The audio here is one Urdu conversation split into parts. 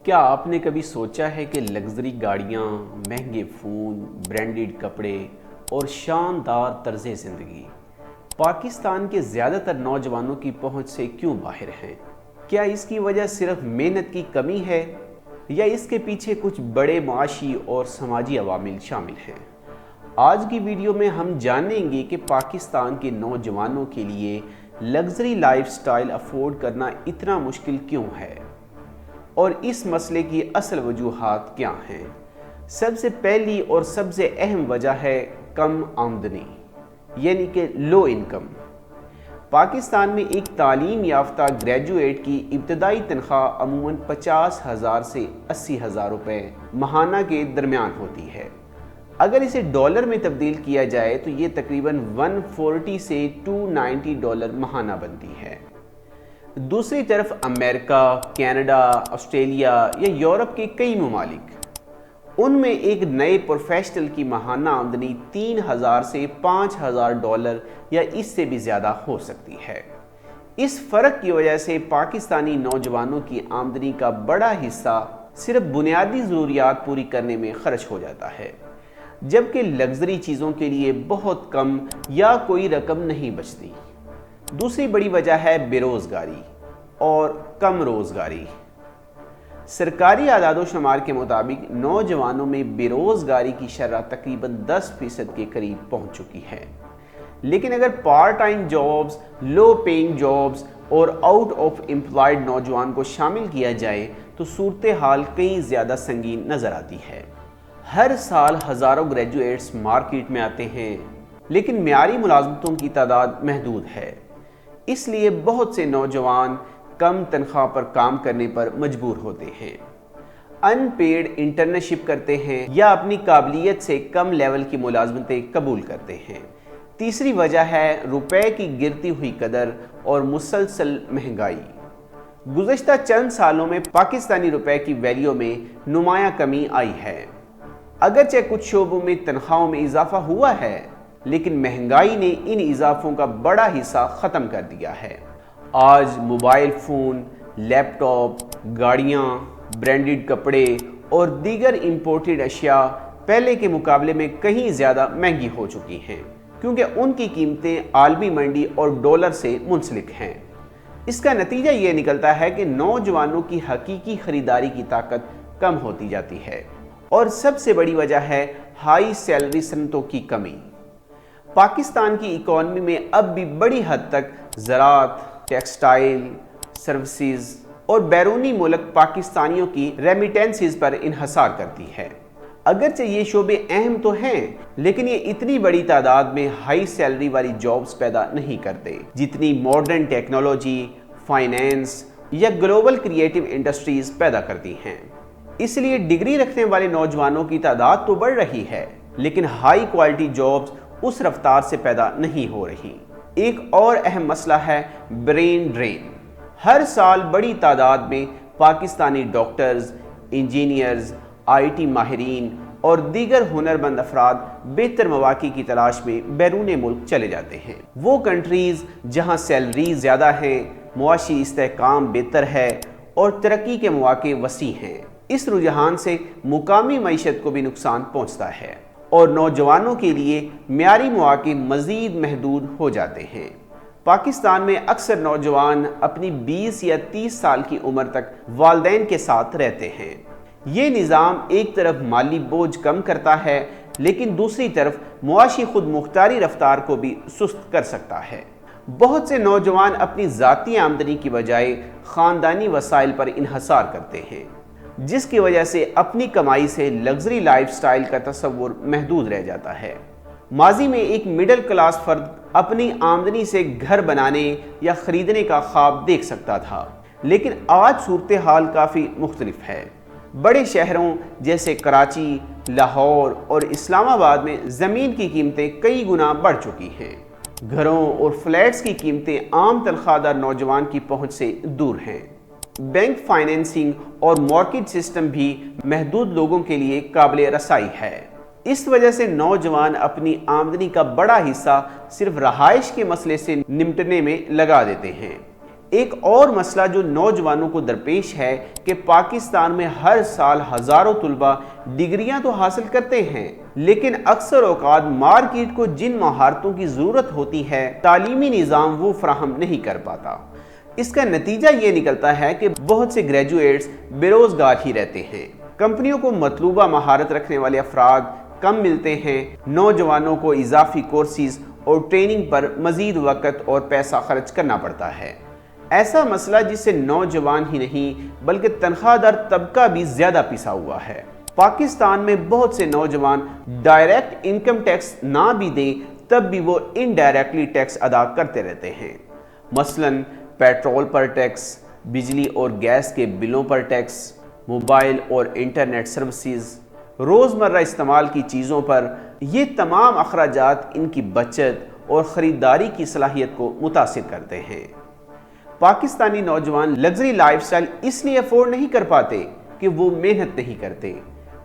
کیا آپ نے کبھی سوچا ہے کہ لگژری گاڑیاں، مہنگے فون، برانڈڈ کپڑے اور شاندار طرز زندگی پاکستان کے زیادہ تر نوجوانوں کی پہنچ سے کیوں باہر ہیں؟ کیا اس کی وجہ صرف محنت کی کمی ہے یا اس کے پیچھے کچھ بڑے معاشی اور سماجی عوامل شامل ہیں؟ آج کی ویڈیو میں ہم جانیں گے کہ پاکستان کے نوجوانوں کے لیے لگژری لائف سٹائل افورڈ کرنا اتنا مشکل کیوں ہے اور اس مسئلے کی اصل وجوہات کیا ہیں۔ سب سے پہلی اور سب سے اہم وجہ ہے کم آمدنی، یعنی کہ لو انکم۔ پاکستان میں ایک تعلیم یافتہ گریجویٹ کی ابتدائی تنخواہ عموماً 50,000 سے 80,000 روپے ماہانہ کے درمیان ہوتی ہے۔ اگر اسے ڈالر میں تبدیل کیا جائے تو یہ تقریباً 140 سے 290 ڈالر ماہانہ بنتی ہے۔ دوسری طرف امریکہ، کینیڈا، آسٹریلیا یا یورپ کے کئی ممالک، ان میں ایک نئے پروفیشنل کی ماہانہ آمدنی 3,000 سے 5,000 ڈالر یا اس سے بھی زیادہ ہو سکتی ہے۔ اس فرق کی وجہ سے پاکستانی نوجوانوں کی آمدنی کا بڑا حصہ صرف بنیادی ضروریات پوری کرنے میں خرچ ہو جاتا ہے، جبکہ لگژری چیزوں کے لیے بہت کم یا کوئی رقم نہیں بچتی۔ دوسری بڑی وجہ ہے بے روزگاری اور کم روزگاری۔ سرکاری اعداد و شمار کے مطابق نوجوانوں میں بے روزگاری کی شرح تقریباً 10% کے قریب پہنچ چکی ہے، لیکن اگر پارٹ ٹائم جابز، لو پینگ جابز اور آؤٹ آف امپلائڈ نوجوان کو شامل کیا جائے تو صورتحال کئی زیادہ سنگین نظر آتی ہے۔ ہر سال ہزاروں گریجویٹس مارکیٹ میں آتے ہیں، لیکن معیاری ملازمتوں کی تعداد محدود ہے، اس لیے بہت سے نوجوان کم تنخواہ پر کام کرنے پر مجبور ہوتے ہیں، ان پیڈ انٹرنشپ کرتے ہیں یا اپنی قابلیت سے کم لیول کی ملازمتیں قبول کرتے ہیں۔ تیسری وجہ ہے روپے کی گرتی ہوئی قدر اور مسلسل مہنگائی۔ گزشتہ چند سالوں میں پاکستانی روپے کی ویلیو میں نمایاں کمی آئی ہے۔ اگرچہ کچھ شعبوں میں تنخواہوں میں اضافہ ہوا ہے، لیکن مہنگائی نے ان اضافوں کا بڑا حصہ ختم کر دیا ہے۔ آج موبائل فون، لیپ ٹاپ، گاڑیاں، برانڈڈ کپڑے اور دیگر امپورٹڈ اشیاء پہلے کے مقابلے میں کہیں زیادہ مہنگی ہو چکی ہیں، کیونکہ ان کی قیمتیں عالمی منڈی اور ڈالر سے منسلک ہیں۔ اس کا نتیجہ یہ نکلتا ہے کہ نوجوانوں کی حقیقی خریداری کی طاقت کم ہوتی جاتی ہے، اور سب سے بڑی وجہ ہے ہائی سیلری صنعتوں کی کمی۔ پاکستان کی اکانومی میں اب بھی بڑی حد تک زراعت، ٹیکسٹائل، سروسز اور بیرونی ملک پاکستانیوں کی ریمیٹنسز پر انحصار کرتی ہے۔ اگرچہ یہ شعبے اہم تو ہیں، لیکن یہ اتنی بڑی تعداد میں ہائی سیلری والی جابز پیدا نہیں کرتے جتنی ماڈرن ٹیکنالوجی، فائنینس یا گلوبل کریٹو انڈسٹریز پیدا کرتی ہیں۔ اس لیے ڈگری رکھنے والے نوجوانوں کی تعداد تو بڑھ رہی ہے، لیکن ہائی کوالٹی جابز اس رفتار سے پیدا نہیں ہو رہی۔ ایک اور اہم مسئلہ ہے برین ڈرین۔ ہر سال بڑی تعداد میں Pakistani doctors, engineers, I T ماہرین اور دیگر ہنرمند افراد بہتر مواقع کی تلاش میں بیرون ملک چلے جاتے ہیں۔ وہ کنٹریز جہاں سیلریز زیادہ ہیں، معاشی استحکام بہتر ہے اور ترقی کے مواقع وسیع ہیں۔ اس رجحان سے مقامی معیشت کو بھی نقصان پہنچتا ہے اور نوجوانوں کے لیے معیاری مواقع مزید محدود ہو جاتے ہیں۔ پاکستان میں اکثر نوجوان اپنی 20 یا 30 سال کی عمر تک والدین کے ساتھ رہتے ہیں۔ یہ نظام ایک طرف مالی بوجھ کم کرتا ہے، لیکن دوسری طرف معاشی خود مختاری رفتار کو بھی سست کر سکتا ہے۔ بہت سے نوجوان اپنی ذاتی آمدنی کی بجائے خاندانی وسائل پر انحصار کرتے ہیں، جس کی وجہ سے اپنی کمائی سے لگژری لائف سٹائل کا تصور محدود رہ جاتا ہے۔ ماضی میں ایک مڈل کلاس فرد اپنی آمدنی سے گھر بنانے یا خریدنے کا خواب دیکھ سکتا تھا، لیکن آج صورتحال کافی مختلف ہے۔ بڑے شہروں جیسے کراچی، لاہور اور اسلام آباد میں زمین کی قیمتیں کئی گنا بڑھ چکی ہیں۔ گھروں اور فلیٹس کی قیمتیں عام تنخواہ دار نوجوان کی پہنچ سے دور ہیں۔ بینک فائنینسنگ اور مارکیٹ سسٹم بھی محدود لوگوں کے لیے قابل رسائی ہے۔ اس وجہ سے نوجوان اپنی آمدنی کا بڑا حصہ صرف رہائش کے مسئلے سے نمٹنے میں لگا دیتے ہیں۔ ایک اور مسئلہ جو نوجوانوں کو درپیش ہے کہ پاکستان میں ہر سال ہزاروں طلبہ ڈگریاں تو حاصل کرتے ہیں، لیکن اکثر اوقات مارکیٹ کو جن مہارتوں کی ضرورت ہوتی ہے تعلیمی نظام وہ فراہم نہیں کر پاتا۔ اس کا نتیجہ یہ نکلتا ہے کہ بہت سے گریجویٹس بے روزگار ہی رہتے ہیں، کمپنیوں کو مطلوبہ مہارت رکھنے والے افراد کم ملتے ہیں، نوجوانوں کو اضافی کورسز اور ٹریننگ پر مزید وقت اور پیسہ خرچ کرنا پڑتا ہے۔ ایسا مسئلہ جس سے نوجوان ہی نہیں بلکہ تنخواہ دار طبقہ بھی زیادہ پسا ہوا ہے۔ پاکستان میں بہت سے نوجوان ڈائریکٹ انکم ٹیکس نہ بھی دیں تب بھی وہ انڈائریکٹلی ٹیکس ادا کرتے رہتے ہیں، مثلاً پیٹرول پر ٹیکس، بجلی اور گیس کے بلوں پر ٹیکس، موبائل اور انٹرنیٹ سروسز، روزمرہ استعمال کی چیزوں پر۔ یہ تمام اخراجات ان کی بچت اور خریداری کی صلاحیت کو متاثر کرتے ہیں۔ پاکستانی نوجوان لگژری لائف سٹائل اس لیے افورڈ نہیں کر پاتے کہ وہ محنت نہیں کرتے،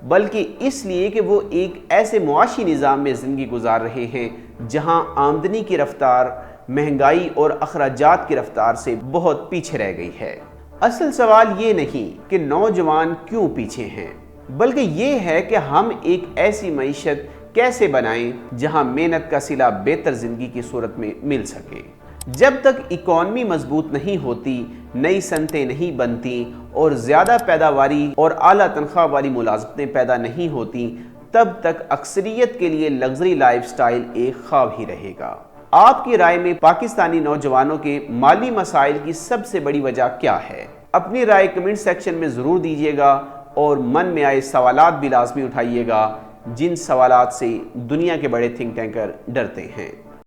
بلکہ اس لیے کہ وہ ایک ایسے معاشی نظام میں زندگی گزار رہے ہیں جہاں آمدنی کی رفتار مہنگائی اور اخراجات کی رفتار سے بہت پیچھے رہ گئی ہے۔ اصل سوال یہ نہیں کہ نوجوان کیوں پیچھے ہیں، بلکہ یہ ہے کہ ہم ایک ایسی معیشت کیسے بنائیں جہاں محنت کا صلہ بہتر زندگی کی صورت میں مل سکے۔ جب تک اکانومی مضبوط نہیں ہوتی، نئی صنعتیں نہیں بنتی اور زیادہ پیداواری اور اعلیٰ تنخواہ والی ملازمتیں پیدا نہیں ہوتی، تب تک اکثریت کے لیے لگژری لائف سٹائل ایک خواب ہی رہے گا۔ آپ کی رائے میں پاکستانی نوجوانوں کے مالی مسائل کی سب سے بڑی وجہ کیا ہے؟ اپنی رائے کمنٹ سیکشن میں ضرور دیجیے گا اور من میں آئے سوالات بھی لازمی اٹھائیے گا جن سوالات سے دنیا کے بڑے تھنک ٹینکر ڈرتے ہیں۔